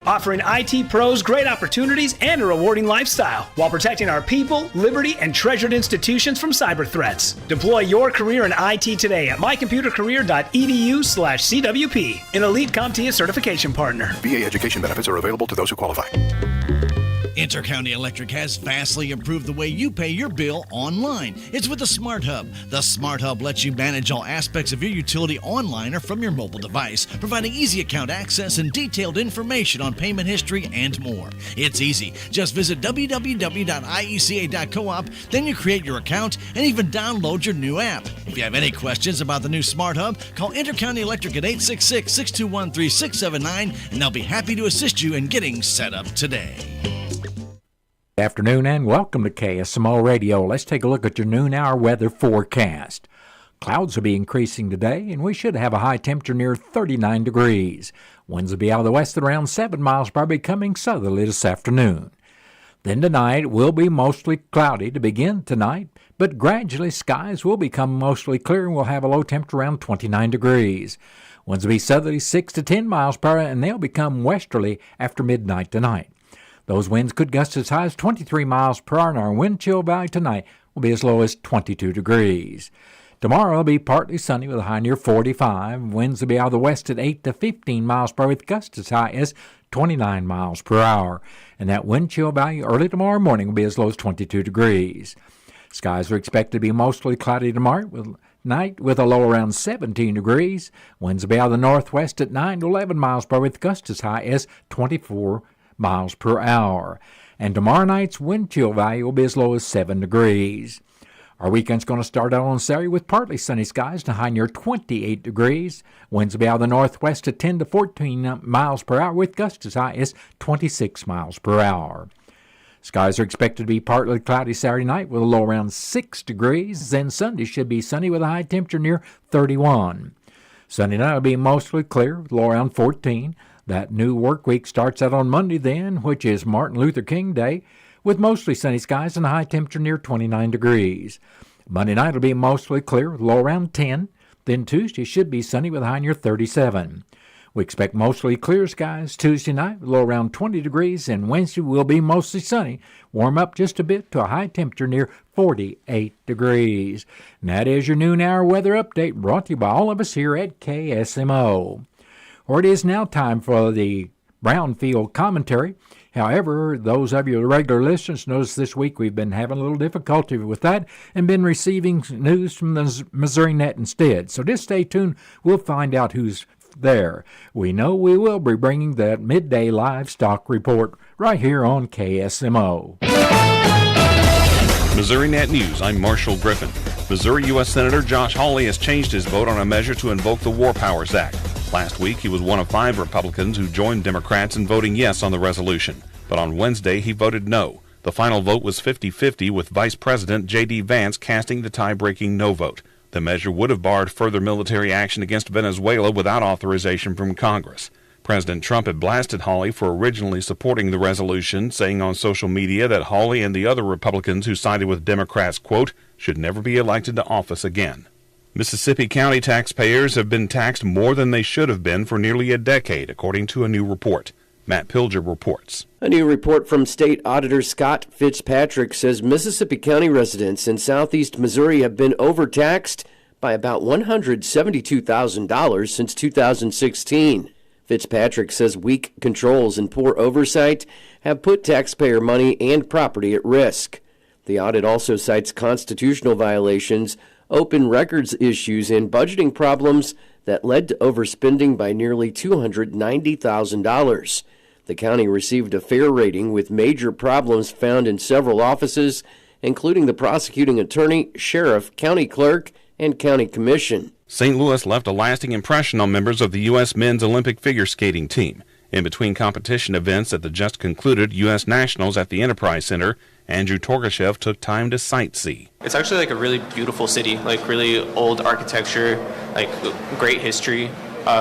offering IT pros great opportunities and a rewarding lifestyle while protecting our people, liberty, and treasured institutions from cyber threats. Deploy your career in IT today at mycomputercareer.edu/CWP, an elite CompTIA certification partner. VA education benefits are available to those who qualify. Intercounty Electric has vastly improved the way you pay your bill online. It's with the Smart Hub. The Smart Hub lets you manage all aspects of your utility online or from your mobile device, providing easy account access and detailed information on payment history and more. It's easy. Just visit www.ieca.coop, then you create your account and even download your new app. If you have any questions about the new Smart Hub, call Intercounty Electric at 866-621-3679, and they'll be happy to assist you in getting set up today. Good afternoon and welcome to KSMO Radio. Let's take a look at your noon hour weather forecast. Clouds will be increasing today and we should have a high temperature near 39 degrees. Winds will be out of the west at around 7 miles per hour, becoming southerly this afternoon. Then tonight will be mostly cloudy to begin tonight, but gradually skies will become mostly clear and we'll have a low temperature around 29 degrees. Winds will be southerly 6 to 10 miles per hour and they'll become westerly after midnight tonight. Those winds could gust as high as 23 miles per hour, and our wind chill value tonight will be as low as 22 degrees. Tomorrow will be partly sunny with a high near 45. Winds will be out of the west at 8 to 15 miles per hour with gusts as high as 29 miles per hour. And that wind chill value early tomorrow morning will be as low as 22 degrees. Skies are expected to be mostly cloudy tomorrow night with a low around 17 degrees. Winds will be out of the northwest at 9 to 11 miles per hour with gusts as high as 24 miles per hour. And tomorrow night's wind chill value will be as low as 7 degrees. Our weekend's going to start out on Saturday with partly sunny skies to high near 28 degrees. Winds will be out of the northwest at 10 to 14 miles per hour with gusts as high as 26 miles per hour. Skies are expected to be partly cloudy Saturday night with a low around 6 degrees. Then Sunday should be sunny with a high temperature near 31. Sunday night will be mostly clear with a low around 14. That new work week starts out on Monday then, which is Martin Luther King Day, with mostly sunny skies and a high temperature near 29 degrees. Monday night will be mostly clear with a low around 10. Then Tuesday should be sunny with a high near 37. We expect mostly clear skies Tuesday night with a low around 20 degrees, and Wednesday will be mostly sunny, warm up just a bit to a high temperature near 48 degrees. And that is your noon hour weather update brought to you by all of us here at KSMO. Or it is now time for the Brownfield commentary. However, those of you regular listeners notice this week we've been having a little difficulty with that and been receiving news from the Missouri Net instead. So just stay tuned. We'll find out who's there. We know we will be bringing that midday livestock report right here on KSMO. Missouri Net News, I'm Marshall Griffin. Missouri U.S. Senator Josh Hawley has changed his vote on a measure to invoke the War Powers Act. Last week, he was one of 5 Republicans who joined Democrats in voting yes on the resolution. But on Wednesday, he voted no. The final vote was 50-50, with Vice President J.D. Vance casting the tie-breaking no vote. The measure would have barred further military action against Venezuela without authorization from Congress. President Trump had blasted Hawley for originally supporting the resolution, saying on social media that Hawley and the other Republicans who sided with Democrats, quote, should never be elected to office again. Mississippi County taxpayers have been taxed more than they should have been for nearly a decade, according to a new report. Matt Pilger reports. A new report from State Auditor Scott Fitzpatrick says Mississippi County residents in southeast Missouri have been overtaxed by about $172,000 since 2016. Fitzpatrick says weak controls and poor oversight have put taxpayer money and property at risk. The audit also cites constitutional violations, open records issues, and budgeting problems that led to overspending by nearly $290,000. The county received a fair rating with major problems found in several offices, including the prosecuting attorney, sheriff, county clerk, and county commission. St. Louis left a lasting impression on members of the U.S. men's Olympic figure skating team. In between competition events at the just concluded U.S. Nationals at the Enterprise Center, Andrew Torgashev took time to sightsee. It's actually like a really beautiful city, like really old architecture, like great history.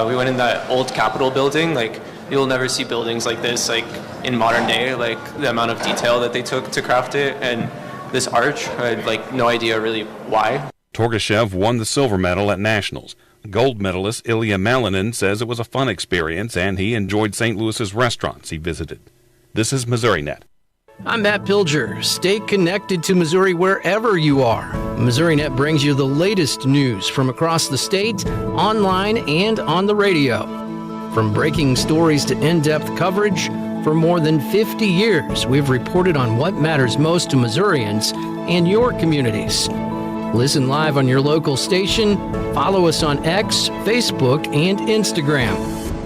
We went in that old Capitol building, like you'll never see buildings like this, like in modern day, like the amount of detail that they took to craft it. And this arch, I had like no idea really why. Torgashev won the silver medal at Nationals. Gold medalist Ilya Malinin says it was a fun experience and he enjoyed St. Louis's restaurants he visited. This is MissouriNet. I'm Matt Pilger. Stay connected to Missouri wherever you are. MissouriNet brings you the latest news from across the state, online and on the radio. From breaking stories to in-depth coverage, for more than 50 years, we've reported on what matters most to Missourians and your communities. Listen live on your local station, follow us on X, Facebook, and Instagram,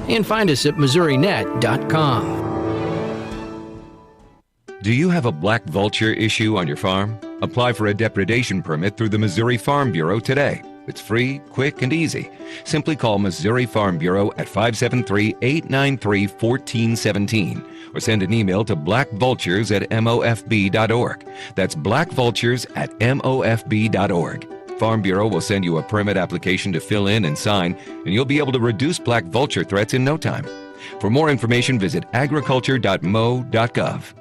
and find us at MissouriNet.com. Do you have a black vulture issue on your farm? Apply for a depredation permit through the Missouri Farm Bureau today. It's free, quick, and easy. Simply call Missouri Farm Bureau at 573-893-1417 or send an email to blackvultures@mofb.org. That's blackvultures@mofb.org. Farm Bureau will send you a permit application to fill in and sign, and you'll be able to reduce black vulture threats in no time. For more information, visit agriculture.mo.gov.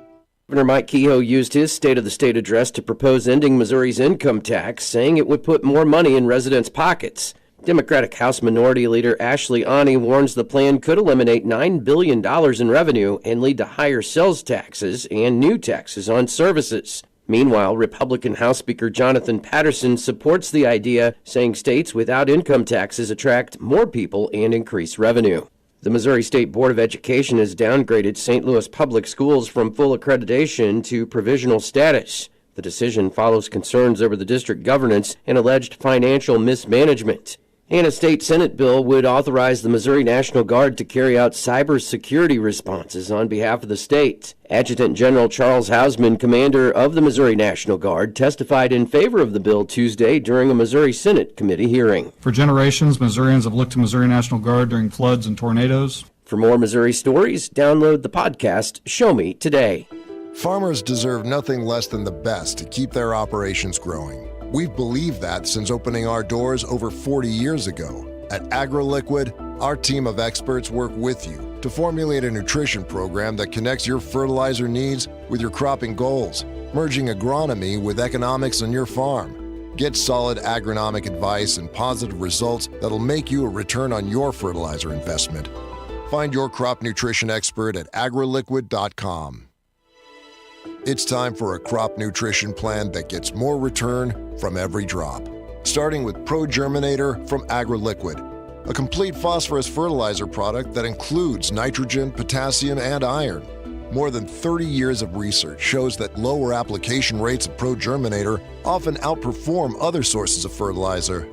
Governor Mike Kehoe used his State of the State address to propose ending Missouri's income tax, saying it would put more money in residents' pockets. Democratic House Minority Leader Ashley Ani warns the plan could eliminate $9 billion in revenue and lead to higher sales taxes and new taxes on services. Meanwhile, Republican House Speaker Jonathan Patterson supports the idea, saying states without income taxes attract more people and increase revenue. The Missouri State Board of Education has downgraded St. Louis public schools from full accreditation to provisional status. The decision follows concerns over the district governance and alleged financial mismanagement. And a state Senate bill would authorize the Missouri National Guard to carry out cybersecurity responses on behalf of the state. Adjutant General Charles Hausman, commander of the Missouri National Guard, testified in favor of the bill Tuesday during a Missouri Senate committee hearing. For generations, Missourians have looked to Missouri National Guard during floods and tornadoes. For more Missouri stories, download the podcast Show Me Today. Farmers deserve nothing less than the best to keep their operations growing. We've believed that since opening our doors over 40 years ago. At AgroLiquid, our team of experts work with you to formulate a nutrition program that connects your fertilizer needs with your cropping goals, merging agronomy with economics on your farm. Get solid agronomic advice and positive results that'll make you a return on your fertilizer investment. Find your crop nutrition expert at agroliquid.com. It's time for a crop nutrition plan that gets more return from every drop. Starting with Pro Germinator from AgroLiquid, a complete phosphorus fertilizer product that includes nitrogen, potassium, and iron. More than 30 years of research shows that lower application rates of Pro Germinator often outperform other sources of fertilizer.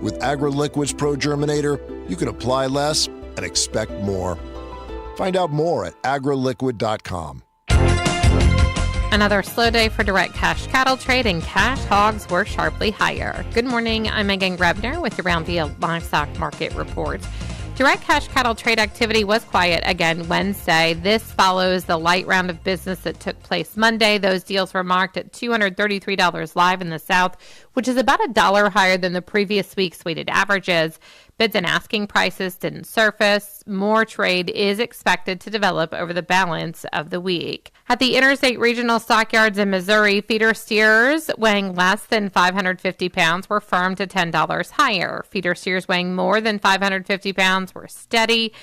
With AgroLiquid's Pro Germinator, you can apply less and expect more. Find out more at agroliquid.com. Another slow day for direct cash cattle trade, and cash hogs were sharply higher. Good morning, I'm Megan Grebner with your Round the Livestock Market Report. Direct cash cattle trade activity was quiet again Wednesday. This follows the light round of business that took place Monday. Those deals were marked at $233 live in the South, which is about $1 higher than the previous week's weighted averages. Bids and asking prices didn't surface. More trade is expected to develop over the balance of the week. At the Interstate Regional Stockyards in Missouri, feeder steers weighing less than 550 pounds were firm to $10 higher. Feeder steers weighing more than 550 pounds were steady.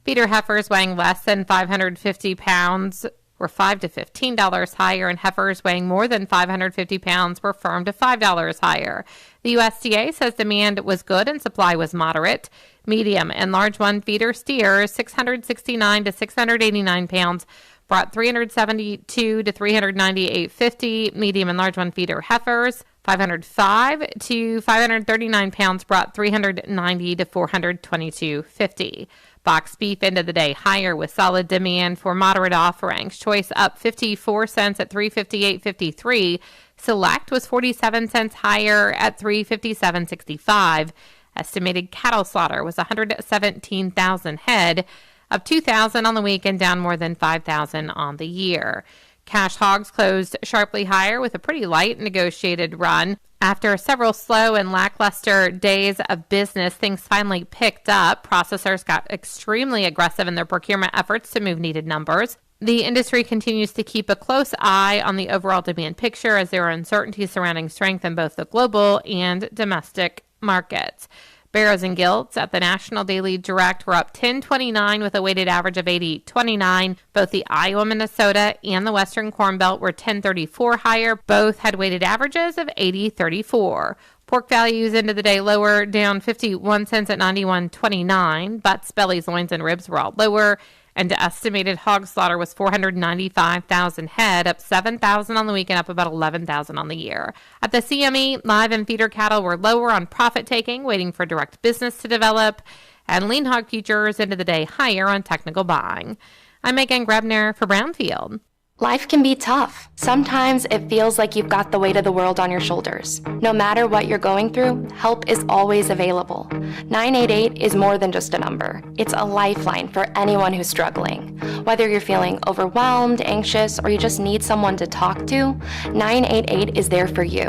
Feeder heifers weighing less than 550 pounds were $5 to $15 higher, and heifers weighing more than 550 pounds were firm to $5 higher. The USDA says demand was good and supply was moderate. Medium and large one feeder steers, 669 to 689 pounds, brought 372 to 398.50. Medium and large one feeder heifers, 505 to 539 pounds, brought 390 to 422.50. Box beef ended the day higher with solid demand for moderate offerings. Choice up 54 cents at $358.53. Select was 47 cents higher at $357.65. Estimated cattle slaughter was 117,000 head, up 2,000 on the week and down more than 5,000 on the year. Cash hogs closed sharply higher with a pretty light negotiated run. After several slow and lackluster days of business, things finally picked up. Processors got extremely aggressive in their procurement efforts to move needed numbers. The industry continues to keep a close eye on the overall demand picture as there are uncertainties surrounding strength in both the global and domestic markets. Barrows and Gilts at the National Daily Direct were up 10.29 with a weighted average of 80.29. Both the Iowa, Minnesota, and the Western Corn Belt were 10.34 higher. Both had weighted averages of 80.34. Pork values into the day lower, down 51 cents at 91.29. Butts, bellies, loins, and ribs were all lower. And the estimated hog slaughter was 495,000 head, up 7,000 on the week and up about 11,000 on the year. At the CME, live and feeder cattle were lower on profit taking, waiting for direct business to develop. And lean hog futures into the day higher on technical buying. I'm Megan Grebner for Brownfield. Life can be tough. Sometimes it feels like you've got the weight of the world on your shoulders. No matter what you're going through, help is always available. 988 is more than just a number. It's a lifeline for anyone who's struggling. Whether you're feeling overwhelmed, anxious, or you just need someone to talk to, 988 is there for you.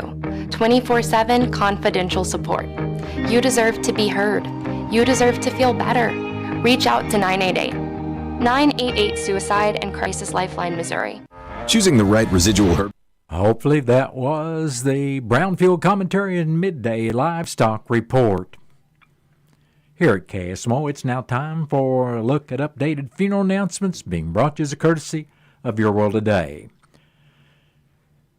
24/7 confidential support. You deserve to be heard. You deserve to feel better. Reach out to 988. 988 Suicide and Crisis Lifeline, Missouri. Choosing the right residual herb. Hopefully that was the Brownfield Commentary and Midday Livestock Report. Here at KSMO, it's now time for a look at updated funeral announcements being brought to you as a courtesy of Your World Today.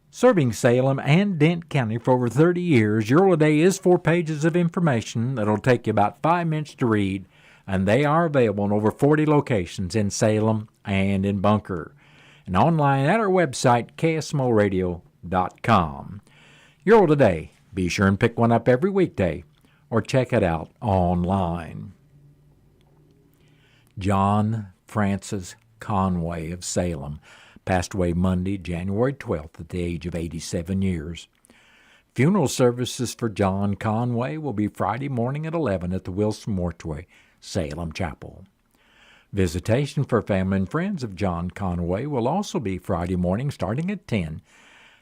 Serving Salem and Dent County for over 30 years, Your World Today is 4 pages of information that'll take you about 5 minutes to read, and they are available in over 40 locations in Salem and in Bunker, and online at our website, ksmoradio.com. Your World Today. Be sure and pick one up every weekday or check it out online. John Francis Conway of Salem passed away Monday, January 12th at the age of 87 years. Funeral services for John Conway will be Friday morning at 11 at the Wilson Mortuary, Salem Chapel. Visitation for family and friends of John Conway will also be Friday morning starting at 10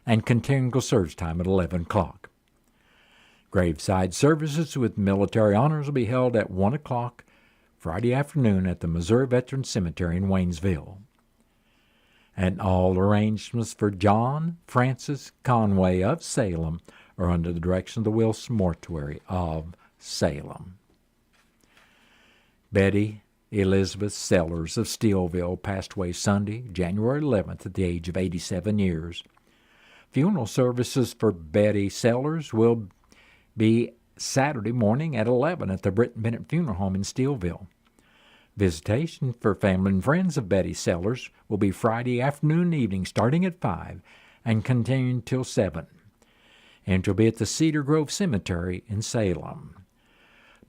and continuing service time at 11 o'clock. Graveside services with military honors will be held at 1 o'clock Friday afternoon at the Missouri Veterans Cemetery in Waynesville. And all arrangements for John Francis Conway of Salem are under the direction of the Wilson Mortuary of Salem. Betty Elizabeth Sellers of Steelville passed away Sunday, January 11th at the age of 87 years. Funeral services for Betty Sellers will be Saturday morning at 11 at the Britton Bennett Funeral Home in Steelville. Visitation for family and friends of Betty Sellers will be Friday afternoon and evening starting at 5 and continuing till 7. And it will be at the Cedar Grove Cemetery in Salem.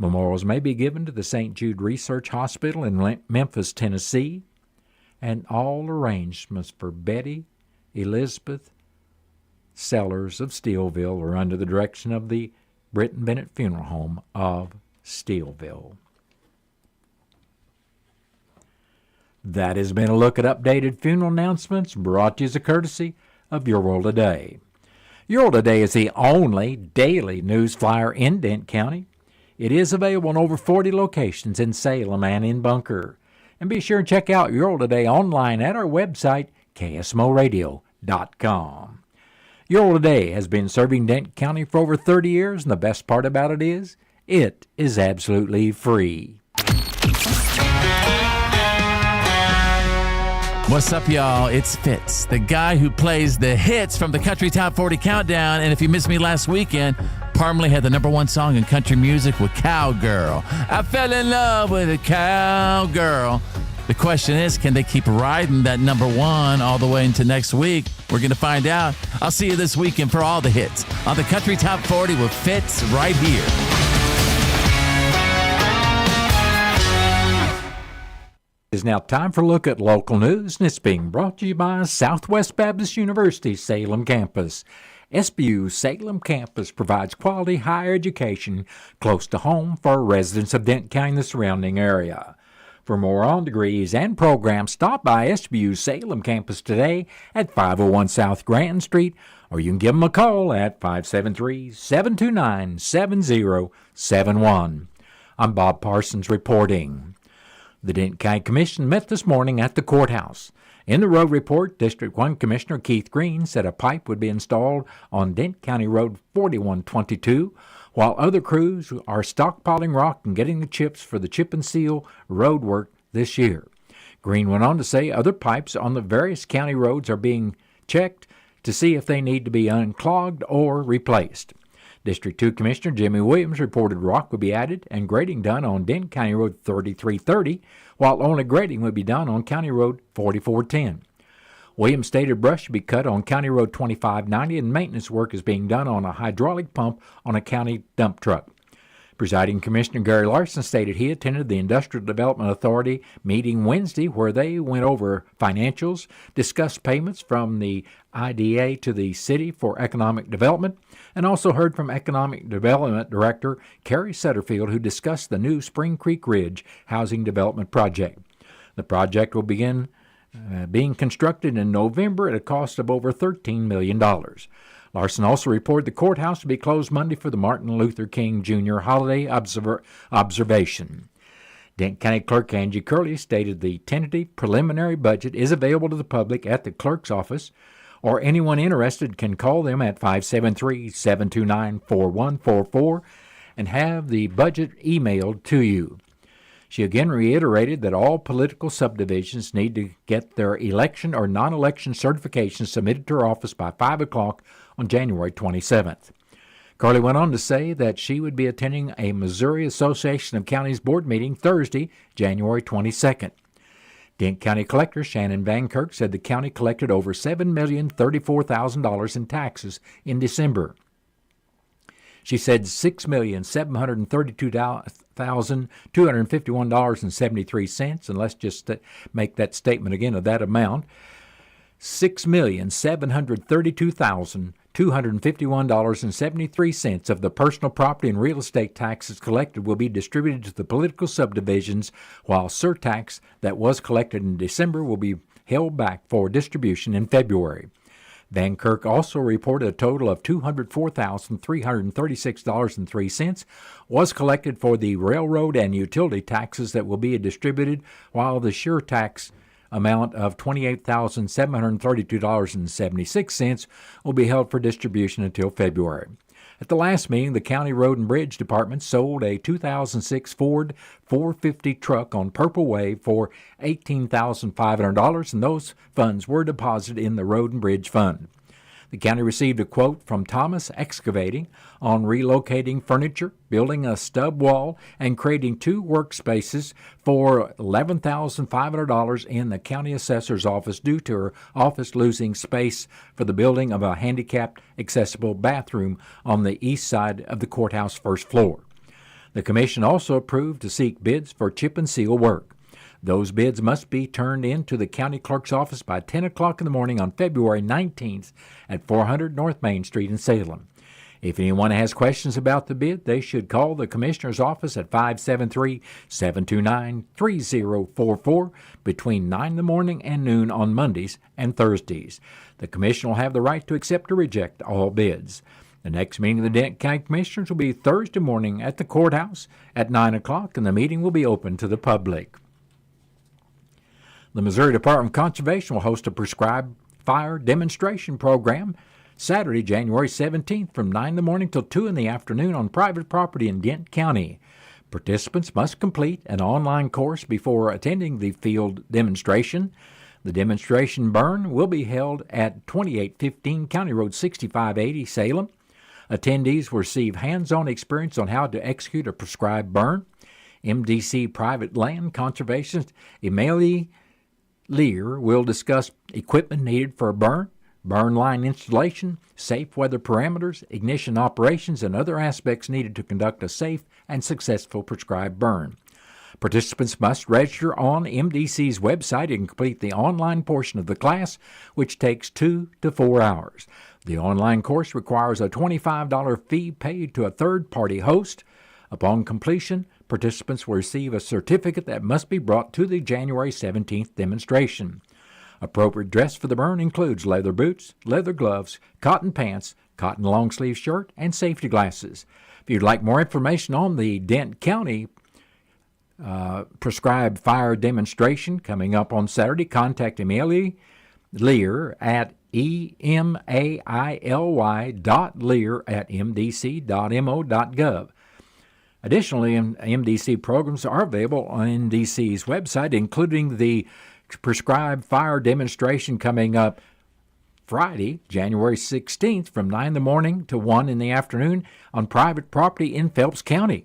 Memorials may be given to the St. Jude Research Hospital in Memphis, Tennessee, and all arrangements for Betty Elizabeth Sellers of Steelville are under the direction of the Britton Bennett Funeral Home of Steelville. That has been a look at updated funeral announcements brought to you as a courtesy of Your World Today. Your World Today is the only daily news flyer in Dent County. It is available in over 40 locations in Salem and in Bunker. And be sure and check out Your World Today online at our website, ksmoradio.com. Your World Today has been serving Dent County for over 30 years, and the best part about it is absolutely free. What's up, y'all? It's Fitz, the guy who plays the hits from the Country Top 40 Countdown. And if you missed me last weekend, Parmalee had the #1 song in country music with Cowgirl. I fell in love with a cowgirl. The question is, can they keep riding that #1 all the way into next week? We're going to find out. I'll see you this weekend for all the hits on the Country Top 40 with Fitz right here. It is now time for a look at local news, and it's being brought to you by Southwest Baptist University Salem Campus. SBU Salem Campus provides quality higher education close to home for residents of Dent County and the surrounding area. For more on degrees and programs, stop by SBU Salem Campus today at 501 South Granton Street, or you can give them a call at 573-729-7071. I'm Bob Parsons reporting. The Dent County Commission met this morning at the courthouse. In the road report, District 1 Commissioner Keith Green said a pipe would be installed on Dent County Road 4122 while other crews are stockpiling rock and getting the chips for the chip and seal road work this year. Green went on to say other pipes on the various county roads are being checked to see if they need to be unclogged or replaced. District 2 Commissioner Jimmy Williams reported rock would be added and grading done on Denton County Road 3330, while only grading would be done on County Road 4410. Williams stated brush should be cut on County Road 2590 and maintenance work is being done on a hydraulic pump on a county dump truck. Presiding Commissioner Gary Larson stated he attended the Industrial Development Authority meeting Wednesday where they went over financials, discussed payments from the IDA to the city for economic development, and also heard from Economic Development Director Carrie Sutterfield, who discussed the new Spring Creek Ridge housing development project. The project will begin being constructed in November at a cost of over $13 million. Larson also reported the courthouse will be closed Monday for the Martin Luther King Jr. holiday observation. Denton County Clerk Angie Curley stated the tentative preliminary budget is available to the public at the clerk's office, or anyone interested can call them at 573-729-4144 and have the budget emailed to you. She again reiterated that all political subdivisions need to get their election or non-election certifications submitted to her office by 5 o'clock on January 27th. Carly went on to say that she would be attending a Missouri Association of Counties board meeting Thursday, January 22nd. Denton County Collector Shannon Van Kirk said the county collected over $7,034,000 in taxes in December. She said $6,732,251.73, and let's just make that statement again of that amount. $6,732,251.73 of the personal property and real estate taxes collected will be distributed to the political subdivisions, while surtax that was collected in December will be held back for distribution in February. Van Kirk also reported a total of $204,336.03 was collected for the railroad and utility taxes that will be distributed, while the sure tax amount of $28,732.76 will be held for distribution until February. At the last meeting, the County Road and Bridge Department sold a 2006 Ford 450 truck on Purple Wave for $18,500, and those funds were deposited in the Road and Bridge Fund. The county received a quote from Thomas Excavating on relocating furniture, building a stub wall, and creating 2 workspaces for $11,500 in the county assessor's office due to her office losing space for the building of a handicapped accessible bathroom on the east side of the courthouse first floor. The commission also approved to seek bids for chip and seal work. Those bids must be turned in to the county clerk's office by 10 o'clock in the morning on February 19th at 400 North Main Street in Salem. If anyone has questions about the bid, they should call the commissioner's office at 573-729-3044 between 9 in the morning and noon on Mondays and Thursdays. The commission will have the right to accept or reject all bids. The next meeting of the Denton County Commissioners will be Thursday morning at the courthouse at 9 o'clock, and the meeting will be open to the public. The Missouri Department of Conservation will host a prescribed fire demonstration program Saturday, January 17th from 9 in the morning till 2 in the afternoon on private property in Denton County. Participants must complete an online course before attending the field demonstration. The demonstration burn will be held at 2815 County Road 6580, Salem. Attendees will receive hands-on experience on how to execute a prescribed burn. MDC Private Land Conservationist Emily Lear will discuss equipment needed for a burn line installation, safe weather parameters, ignition operations, and other aspects needed to conduct a safe and successful prescribed burn. Participants must register on MDC's website and complete the online portion of the class, which takes 2 to 4 hours. The online course requires a $25 fee paid to a third-party host. Upon completion, participants will receive a certificate that must be brought to the January 17th demonstration. Appropriate dress for the burn includes leather boots, leather gloves, cotton pants, cotton long-sleeve shirt, and safety glasses. If you'd like more information on the Denton County prescribed fire demonstration coming up on Saturday, contact Emily Lear at emaily.lear@mdc.mo.gov. Additionally, MDC programs are available on MDC's website, including the prescribed fire demonstration coming up Friday, January 16th from 9 in the morning to 1 in the afternoon on private property in Phelps County.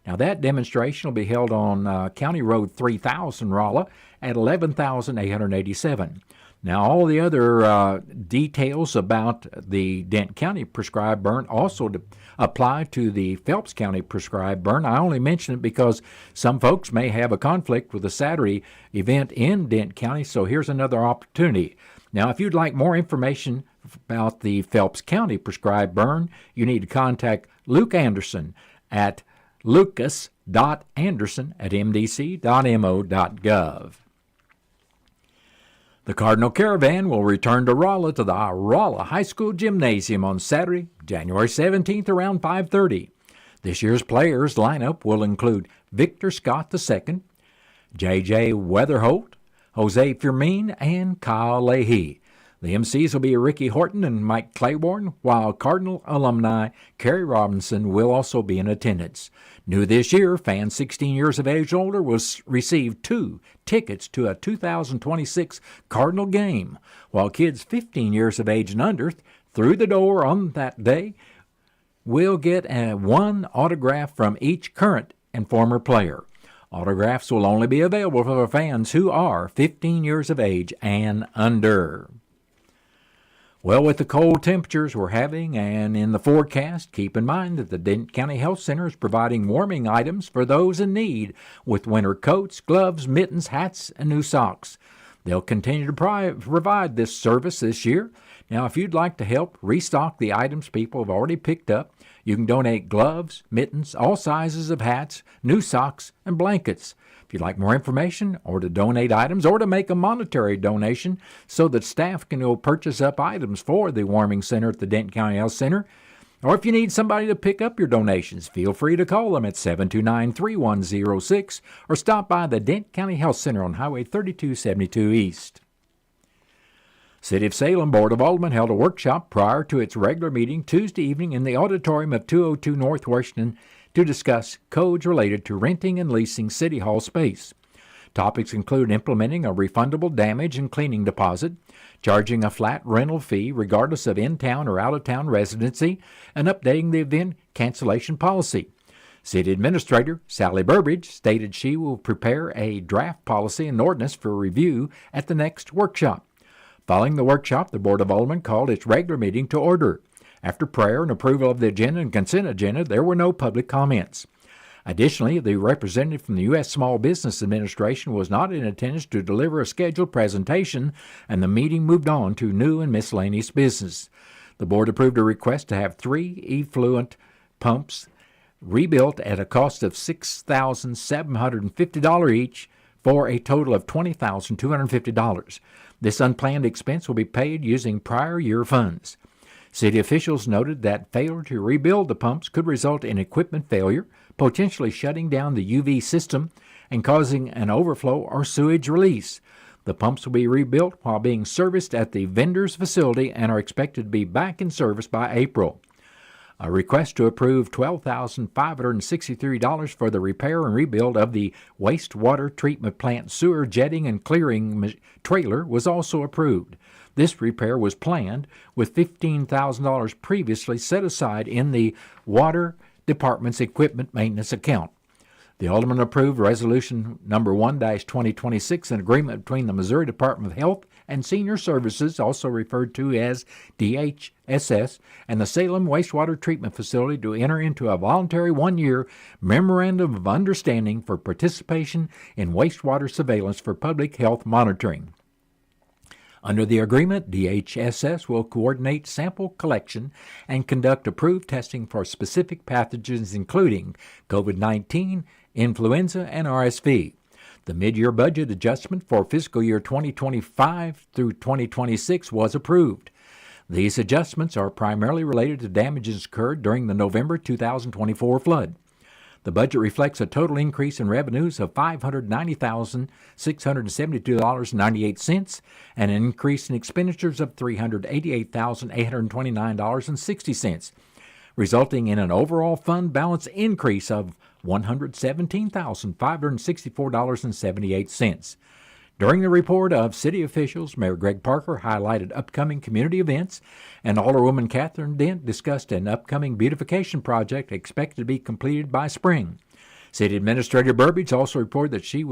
Now, that demonstration will be held on County Road 3000 Rolla at 11,887. Now, all the other details about the Dent County prescribed burn also apply to the Phelps County prescribed burn. I only mention it because some folks may have a conflict with a Saturday event in Dent County, so here's another opportunity. Now, if you'd like more information about the Phelps County prescribed burn, you need to contact Luke Anderson at lucas.anderson@mdc.mo.gov. The Cardinal Caravan will return to Rolla to the Rolla High School Gymnasium on Saturday, January 17th around 5:30. This year's players lineup will include Victor Scott II, J.J. Weatherholt, Jose Firmin, and Kyle Leahy. The MCs will be Ricky Horton and Mike Claiborne, while Cardinal alumni Kerry Robinson will also be in attendance. New this year, fans 16 years of age or older will receive 2 tickets to a 2026 Cardinal game, while kids 15 years of age and under through the door on that day will get 1 autograph from each current and former player. Autographs will only be available for fans who are 15 years of age and under. Well, with the cold temperatures we're having and in the forecast, keep in mind that the Dent County Health Center is providing warming items for those in need with winter coats, gloves, mittens, hats, and new socks. They'll continue to provide this service this year. Now, if you'd like to help restock the items people have already picked up, you can donate gloves, mittens, all sizes of hats, new socks, and blankets. If you'd like more information or to donate items or to make a monetary donation so that staff can go purchase up items for the warming center at the Dent County Health Center, or if you need somebody to pick up your donations, feel free to call them at 729-3106 or stop by the Dent County Health Center on Highway 3272 East. City of Salem Board of Aldermen held a workshop prior to its regular meeting Tuesday evening in the auditorium of 202 North Washington to discuss codes related to renting and leasing City Hall space. Topics include implementing a refundable damage and cleaning deposit, charging a flat rental fee regardless of in-town or out-of-town residency, and updating the event cancellation policy. City Administrator Sally Burbridge stated she will prepare a draft policy and ordinance for review at the next workshop. Following the workshop, the Board of Aldermen called its regular meeting to order. After prayer and approval of the agenda and consent agenda, there were no public comments. Additionally, the representative from the U.S. Small Business Administration was not in attendance to deliver a scheduled presentation, and the meeting moved on to new and miscellaneous business. The board approved a request to have 3 effluent pumps rebuilt at a cost of $6,750 each for a total of $20,250. This unplanned expense will be paid using prior year funds. City officials noted that failure to rebuild the pumps could result in equipment failure, potentially shutting down the UV system and causing an overflow or sewage release. The pumps will be rebuilt while being serviced at the vendor's facility and are expected to be back in service by April. A request to approve $12,563 for the repair and rebuild of the wastewater treatment plant sewer jetting and clearing trailer was also approved. This repair was planned with $15,000 previously set aside in the Water Department's equipment maintenance account. The Alderman approved Resolution Number 1-2026, an agreement between the Missouri Department of Health and Senior Services, also referred to as DHSS, and the Salem Wastewater Treatment Facility to enter into a voluntary 1-year Memorandum of Understanding for participation in wastewater surveillance for public health monitoring. Under the agreement, DHSS will coordinate sample collection and conduct approved testing for specific pathogens including COVID-19, influenza, and RSV. The mid-year budget adjustment for fiscal year 2025 through 2026 was approved. These adjustments are primarily related to damages incurred during the November 2024 flood. The budget reflects a total increase in revenues of $590,672.98 and an increase in expenditures of $388,829.60, resulting in an overall fund balance increase of $117,564.78. During the report of city officials, Mayor Greg Parker highlighted upcoming community events, and Alderwoman Catherine Dent discussed an upcoming beautification project expected to be completed by spring. City Administrator Burbidge also reported that she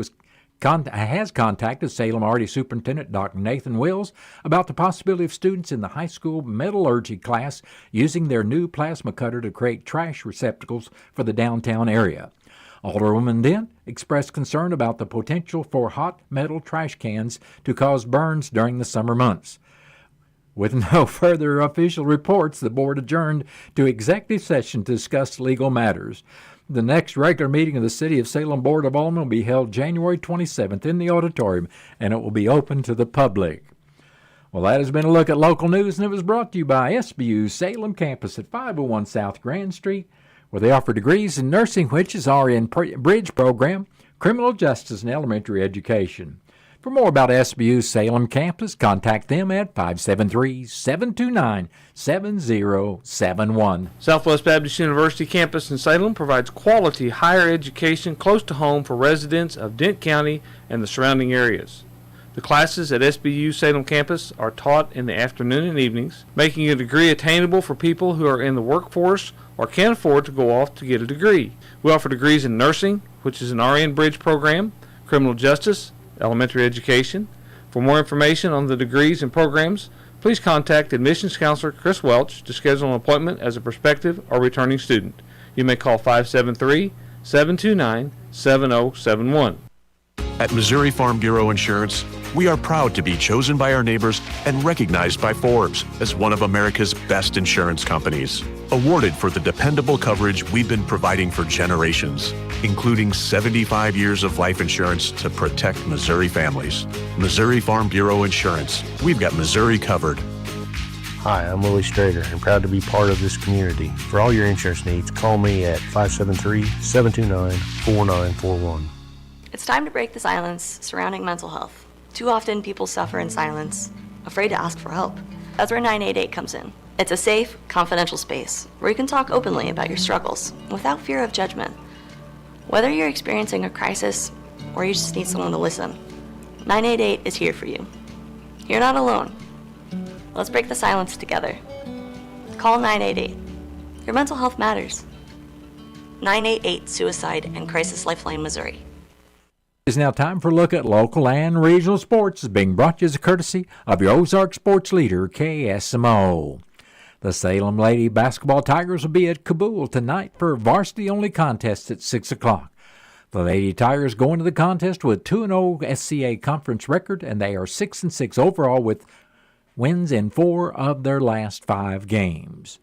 has contacted Salem RD Superintendent Dr. Nathan Wills about the possibility of students in the high school metallurgy class using their new plasma cutter to create trash receptacles for the downtown area. Alderwoman Dent expressed concern about the potential for hot metal trash cans to cause burns during the summer months. With no further official reports, the board adjourned to executive session to discuss legal matters. The next regular meeting of the City of Salem Board of Aldermen will be held January 27th in the auditorium, and it will be open to the public. Well, that has been a look at local news, and it was brought to you by SBU Salem Campus at 501 South Grand Street, where they offer degrees in nursing, which is RN Bridge program, criminal justice, and elementary education. For more about SBU Salem Campus, contact them at 573-729-7071. Southwest Baptist University campus in Salem provides quality higher education close to home for residents of Dent County and the surrounding areas. The classes at SBU Salem campus are taught in the afternoon and evenings, making a degree attainable for people who are in the workforce or can't afford to go off to get a degree. We offer degrees in nursing, which is an RN Bridge program, criminal justice, elementary education. For more information on the degrees and programs, please contact admissions counselor Chris Welch to schedule an appointment as a prospective or returning student. You may call 573-729-7071. At Missouri Farm Bureau Insurance, we are proud to be chosen by our neighbors and recognized by Forbes as one of America's best insurance companies. Awarded for the dependable coverage we've been providing for generations, including 75 years of life insurance to protect Missouri families. Missouri Farm Bureau Insurance. We've got Missouri covered. Hi, I'm Willie Strader and proud to be part of this community. For all your insurance needs, call me at 573-729-4941. It's time to break the silence surrounding mental health. Too often people suffer in silence, afraid to ask for help. That's where 988 comes in. It's a safe, confidential space where you can talk openly about your struggles without fear of judgment. Whether you're experiencing a crisis or you just need someone to listen, 988 is here for you. You're not alone. Let's break the silence together. Call 988. Your mental health matters. 988 Suicide and Crisis Lifeline, Missouri. It's now time for a look at local and regional sports, is being brought to you as a courtesy of your Ozark sports leader, KSMO. The Salem Lady Basketball Tigers will be at Kabul tonight for a varsity-only contest at 6 o'clock. The Lady Tigers go into the contest with 2-0 SCA conference record, and they are 6-6 overall with wins in 4 of their last 5 games.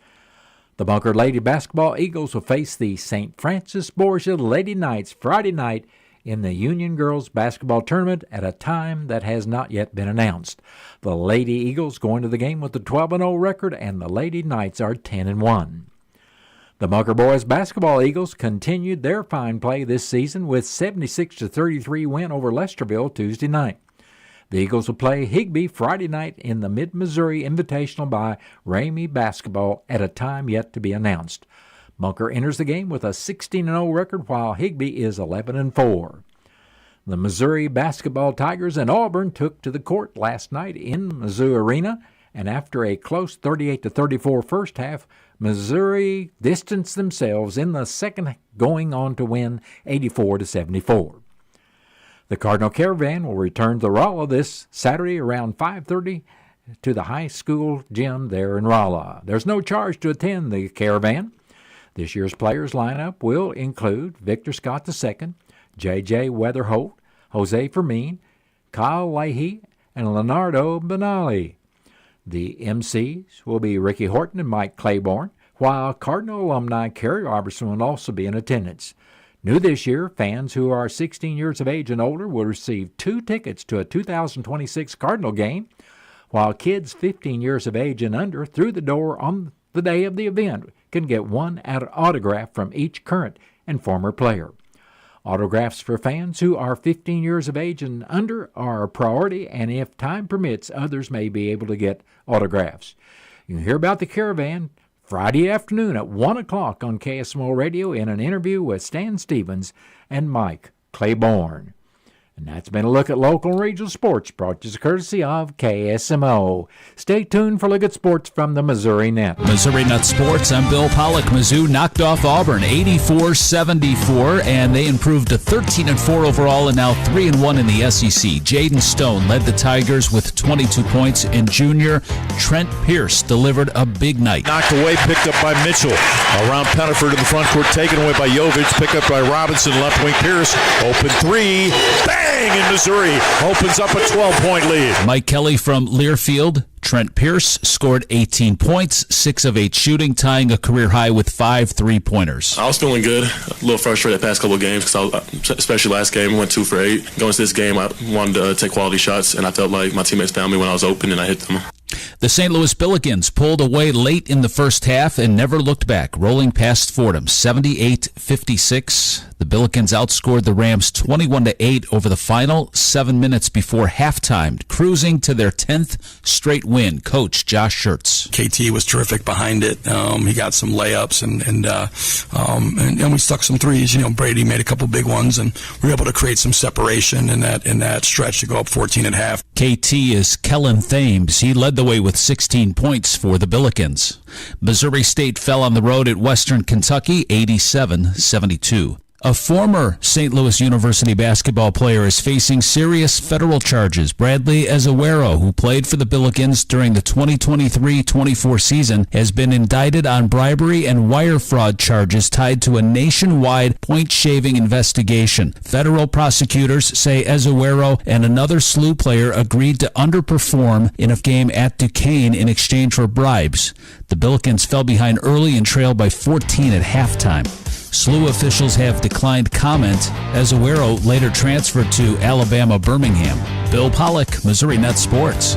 The Bunker Lady Basketball Eagles will face the St. Francis Borgia Lady Knights Friday night in the Union Girls Basketball Tournament at a time that has not yet been announced. The Lady Eagles go into the game with a 12-0 record, and the Lady Knights are 10-1. The Bunker Boys Basketball Eagles continued their fine play this season with 76-33 win over Lesterville Tuesday night. The Eagles will play Higbee Friday night in the Mid-Missouri Invitational by Ramey Basketball at a time yet to be announced. Bunker enters the game with a 16-0 record, while Higbee is 11-4. The Missouri Basketball Tigers and Auburn took to the court last night in Mizzou Arena, and after a close 38-34 first half, Missouri distanced themselves in the second, going on to win 84-74. The Cardinal Caravan will return to Rolla this Saturday around 5:30 to the high school gym there in Rolla. There's no charge to attend the Caravan. This year's players lineup will include Victor Scott II, J.J. Weatherholt, Jose Fermin, Kyle Leahy, and Leonardo Benali. The MCs will be Ricky Horton and Mike Claiborne, while Cardinal alumni Kerry Robertson will also be in attendance. New this year, fans who are 16 years of age and older will receive 2 tickets to a 2026 Cardinal game, while kids 15 years of age and under through the door on the day of the event can get 1 autograph from each current and former player. Autographs for fans who are 15 years of age and under are a priority, and if time permits, others may be able to get autographs. You can hear about the caravan Friday afternoon at 1 o'clock on KSMO Radio in an interview with Stan Stevens and Mike Claiborne. And that's been a look at local and regional sports brought to you courtesy of KSMO. Stay tuned for a look at sports from the Missouri Net. Missouri Net Sports, I'm Bill Pollock. Mizzou knocked off Auburn 84-74, and they improved to 13-4 overall and now 3-1 in the SEC. Jaden Stone led the Tigers with 22 points, and junior Trent Pierce delivered a big night. Knocked away, picked up by Mitchell. Around Pettiford in the front court, taken away by Jovic, picked up by Robinson, left wing Pierce. Open three. Bang! In Missouri opens up a 12-point lead. Mike Kelly from Learfield. Trent Pierce scored 18 points, 6 of 8 shooting, tying a career high with 5 3-pointers. I was feeling good, a little frustrated the past couple of games, because especially last game, I went 2 for 8. Going into this game, I wanted to take quality shots, and I felt like my teammates found me when I was open, and I hit them. The St. Louis Billikens pulled away late in the first half and never looked back, rolling past Fordham 78-56. The Billikens outscored the Rams 21-8 over the final 7 minutes before halftime, cruising to their 10th straight win. Coach Josh Schertz. KT was terrific behind it. He got some layups and we stuck some threes. Brady made a couple big ones, and we were able to create some separation in that stretch to go up 14 at half. KT is Kellen Thames. He led the way with 16 points for the Billikens. Missouri State fell on the road at Western Kentucky 87-72. A former St. Louis University basketball player is facing serious federal charges. Bradley Azuero, who played for the Billikens during the 2023-24 season, has been indicted on bribery and wire fraud charges tied to a nationwide point-shaving investigation. Federal prosecutors say Azuero and another SLU player agreed to underperform in a game at Duquesne in exchange for bribes. The Billikens fell behind early and trailed by 14 at halftime. SLU officials have declined comment. Azuero later transferred to Alabama Birmingham. Bill Pollock, Missouri Net Sports.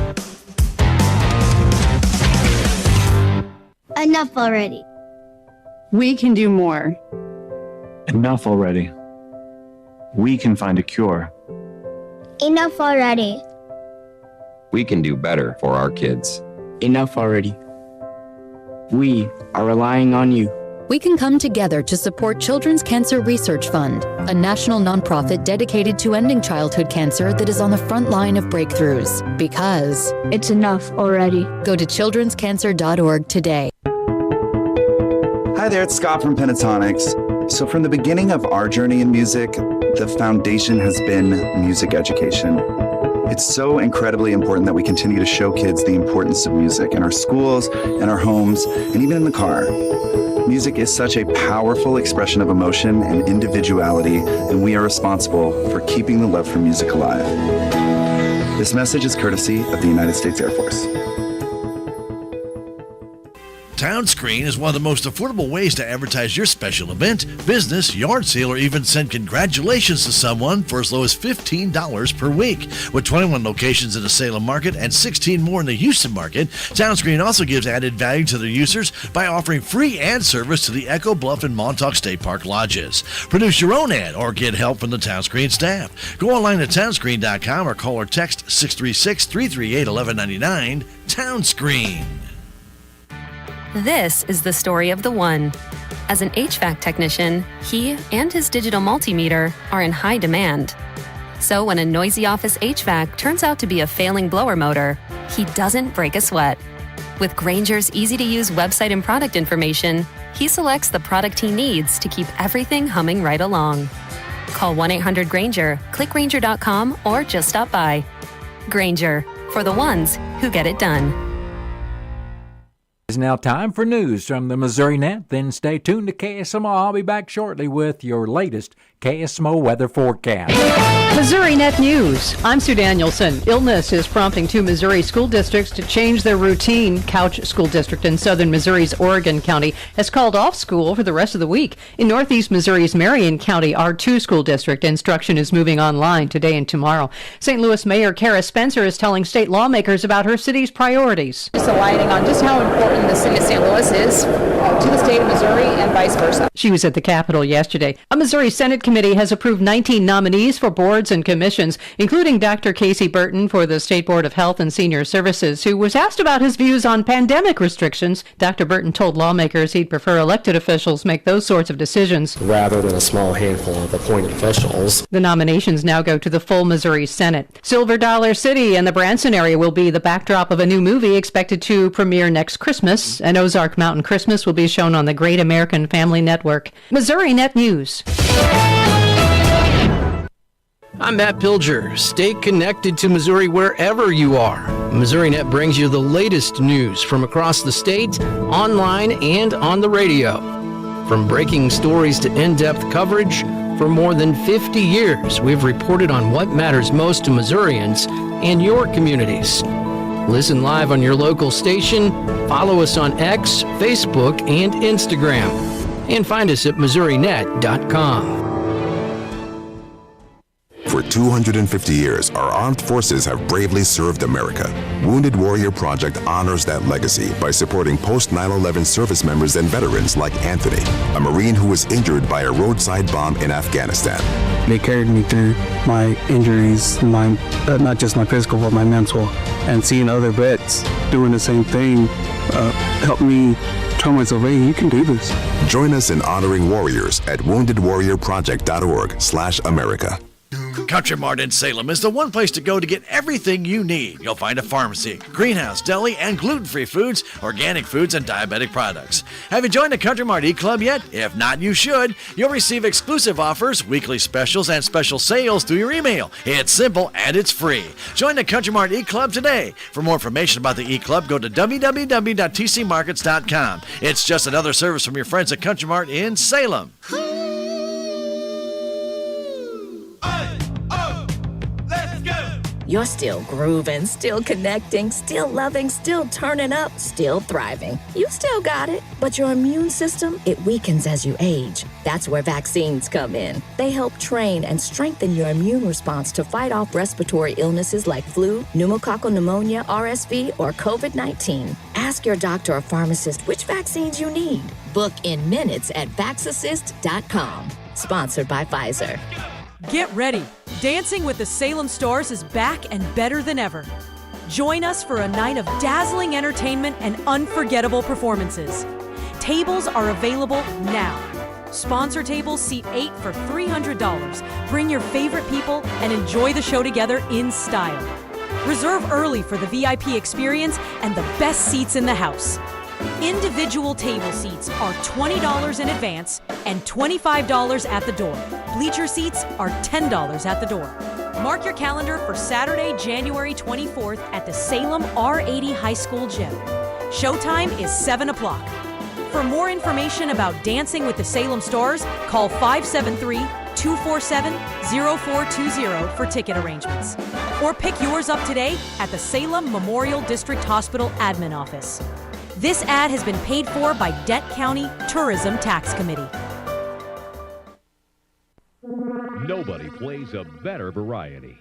Enough already. We can do more. Enough already. We can find a cure. Enough already. We can do better for our kids. Enough already. We are relying on you. We can come together to support Children's Cancer Research Fund, a national nonprofit dedicated to ending childhood cancer that is on the front line of breakthroughs. Because it's enough already. Go to childrenscancer.org today. Hi there, it's Scott from Pentatonics. So from the beginning of our journey in music, the foundation has been music education. It's so incredibly important that we continue to show kids the importance of music in our schools, in our homes, and even in the car. Music is such a powerful expression of emotion and individuality, and we are responsible for keeping the love for music alive. This message is courtesy of the United States Air Force. TownScreen is one of the most affordable ways to advertise your special event, business, yard sale, or even send congratulations to someone for as low as $15 per week. With 21 locations in the Salem market and 16 more in the Houston market, TownScreen also gives added value to their users by offering free ad service to the Echo Bluff and Montauk State Park lodges. Produce your own ad or get help from the TownScreen staff. Go online to townscreen.com or call or text 636-338-1199. TownScreen. This is the story of the one. As an HVAC technician, he and his digital multimeter are in high demand. So when a noisy office HVAC turns out to be a failing blower motor, he doesn't break a sweat. With Grainger's easy-to-use website and product information, he selects the product he needs to keep everything humming right along. Call 1-800-GRAINGER, click Grainger.com, or just stop by. Grainger, for the ones who get it done. It's now time for news from the Missouri Net. Then stay tuned to KSMO. I'll be back shortly with your latest KSMO weather forecast. Missouri Net News. I'm Sue Danielson. Illness is prompting 2 Missouri school districts to change their routine. Couch School District in southern Missouri's Oregon County has called off school for the rest of the week. In northeast Missouri's Marion County, R2 School District instruction is moving online today and tomorrow. St. Louis Mayor Kara Spencer is telling state lawmakers about her city's priorities. Just aligning on just how important the city of St. Louis is to the state of Missouri and vice versa. She was at the Capitol yesterday. A Missouri Senate committee has approved 19 nominees for boards and commissions, including Dr. Casey Burton for the State Board of Health and Senior Services, who was asked about his views on pandemic restrictions. Dr. Burton told lawmakers he'd prefer elected officials make those sorts of decisions rather than a small handful of appointed officials. The nominations now go to the full Missouri Senate. Silver Dollar City and the Branson area will be the backdrop of a new movie expected to premiere next Christmas. An Ozark Mountain Christmas will be shown on the Great American Family Network. Missouri Net News. I'm Matt Pilger. Stay connected to Missouri wherever you are. Missouri Net brings you the latest news from across the state, online and on the radio. From breaking stories to in-depth coverage, for more than 50 years, we've reported on what matters most to Missourians and your communities. Listen live on your local station, follow us on X, Facebook, and Instagram, and find us at MissouriNet.com. For 250 years, our armed forces have bravely served America. Wounded Warrior Project honors that legacy by supporting post-9/11 service members and veterans like Anthony, a Marine who was injured by a roadside bomb in Afghanistan. They carried me through my injuries, not just my physical, but my mental. And seeing other vets doing the same thing helped me tell myself, hey, you can do this. Join us in honoring warriors at woundedwarriorproject.org/America. Country Mart in Salem is the one place to go to get everything you need. You'll find a pharmacy, greenhouse, deli, and gluten-free foods, organic foods, and diabetic products. Have you joined the Country Mart e-club yet? If not, you should. You'll receive exclusive offers, weekly specials, and special sales through your email. It's simple and it's free. Join the Country Mart e-club today. For more information about the e-club, go to www.tcmarkets.com. It's just another service from your friends at Country Mart in Salem. You're still grooving, still connecting, still loving, still turning up, still thriving. You still got it, but your immune system, it weakens as you age. That's where vaccines come in. They help train and strengthen your immune response to fight off respiratory illnesses like flu, pneumococcal pneumonia, RSV, or COVID-19. Ask your doctor or pharmacist which vaccines you need. Book in minutes at VaxAssist.com. Sponsored by Pfizer. Get ready. Dancing with the Salem Stars is back and better than ever. Join us for a night of dazzling entertainment and unforgettable performances. Tables are available now. Sponsor tables seat 8 for $300. Bring your favorite people and enjoy the show together in style. Reserve early for the VIP experience and the best seats in the house. Individual table seats are $20 in advance and $25 at the door. Bleacher seats are $10 at the door. Mark your calendar for Saturday, January 24th at the Salem R80 High School Gym. Showtime is 7 o'clock. For more information about Dancing with the Salem Stars, call 573-247-0420 for ticket arrangements. Or pick yours up today at the Salem Memorial District Hospital Admin Office. This ad has been paid for by Dett County Tourism Tax Committee. Nobody plays a better variety.